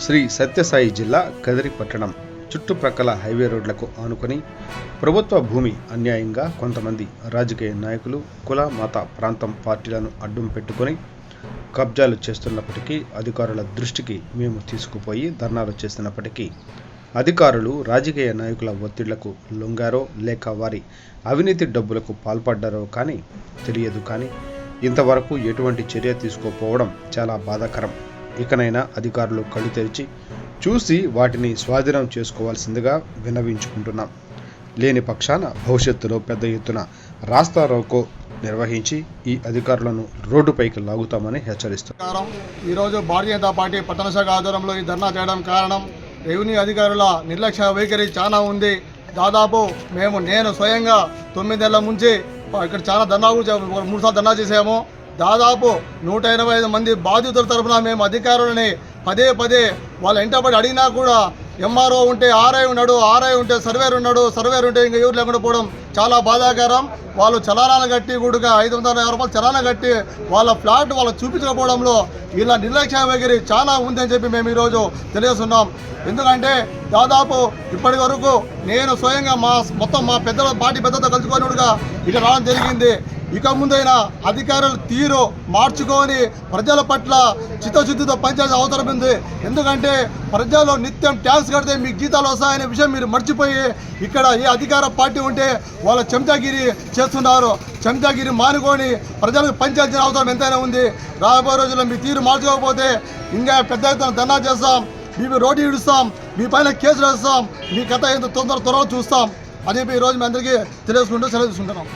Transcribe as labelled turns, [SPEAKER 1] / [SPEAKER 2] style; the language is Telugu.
[SPEAKER 1] శ్రీ సత్యసాయి జిల్లా కదిరి పట్టణం చుట్టుప్రక్కల హైవే రోడ్లకు ఆనుకొని ప్రభుత్వ భూమి అన్యాయంగా కొంతమంది రాజకీయ నాయకులు కుల మత ప్రాంతం పార్టీలను అడ్డం పెట్టుకొని కబ్జాలు చేస్తున్నప్పటికీ అధికారుల దృష్టికి మేము తీసుకుపోయి ధర్నాలు చేస్తున్నప్పటికీ అధికారులు రాజకీయ నాయకుల ఒత్తిళ్లకు లొంగారో లేక వారి అవినీతి డబ్బులకు పాల్పడ్డారో కానీ తెలియదు. కానీ ఇంతవరకు ఎటువంటి చర్య తీసుకోకపోవడం చాలా బాధాకరం. ఇకనైనా అధికారులు కళ్ళు తెరిచి చూసి వాటిని స్వాధీనం చేసుకోవాల్సిందిగా విన్నవించుకుంటున్నాం. లేని పక్షాన భవిష్యత్తులో పెద్ద ఎత్తున రాస్తా రోకో నిర్వహించి ఈ అధికారులను రోడ్డుపైకి లాగుతామని హెచ్చరిస్తున్నారు.
[SPEAKER 2] ఈరోజు భారతీయ జనతా పార్టీ పట్టణ శాఖ ఆధ్వర్యంలో ఈ ధర్నా చేయడం కారణం రెవెన్యూ అధికారుల నిర్లక్ష్య వైఖరి చాలా ఉంది. దాదాపు నేను స్వయంగా 9 నెలల నుంచి ఇక్కడ చాలా ధర్నాలు 3 సార్లు ధర్నా చేసాము. దాదాపు 185 మంది బాధితుల తరఫున మేము అధికారులని పదే వాళ్ళ ఇంటబడి అడిగినా కూడా ఎంఆర్ఓ ఉంటే ఆర్ఐ ఉన్నాడు, ఆర్ఐ ఉంటే సర్వేర్ ఉన్నాడు, సర్వేర్ ఉంటే ఇంకా ఎవరు లేకుండా పోవడం చాలా బాధాకరం. వాళ్ళు చలానాలు కట్టి కూడా 550 రూపాయలు చలానా కట్టి వాళ్ళ ఫ్లాట్ వాళ్ళకు చూపించకపోవడంలో ఇలా నిర్లక్ష్య వైఖరి చాలా ఉందని చెప్పి మేము ఈరోజు తెలియజేస్తున్నాం. ఎందుకంటే దాదాపు ఇప్పటి వరకు నేను స్వయంగా మా పెద్దల పార్టీ పెద్దలతో కలుసుకున్నట్టుగా ఇక్కడ రావడం జరిగింది. ఇక ముందైనా అధికారులు తీరు మార్చుకొని ప్రజల పట్ల చిత్తశుద్ధితో పనిచేయాల్సిన అవసరం ఉంది. ఎందుకంటే ప్రజలు నిత్యం ట్యాక్స్ కడితే మీకు జీతాలు వస్తాయనే విషయం మీరు మర్చిపోయి ఇక్కడ ఏ అధికార పార్టీ ఉంటే వాళ్ళ చెంచాగిరి చేస్తున్నారు. చెంచాగిరి మానుకొని ప్రజలకు పనిచేయాల్సిన అవసరం ఎంతైనా ఉంది. రాబోయే రోజుల్లో మీ తీరు మార్చుకోకపోతే ఇంకా పెద్ద ఎత్తున ధర్నా చేస్తాం, మీ రోడ్డు ఇడుస్తాం, మీ పైన కేసులు వేస్తాం, మీ కథ ఎంత త్వరగా చూస్తాం అని చెప్పి ఈరోజు మీ అందరికీ తెలియజేసుకుంటూ సెలవు తీసుకుంటున్నాం.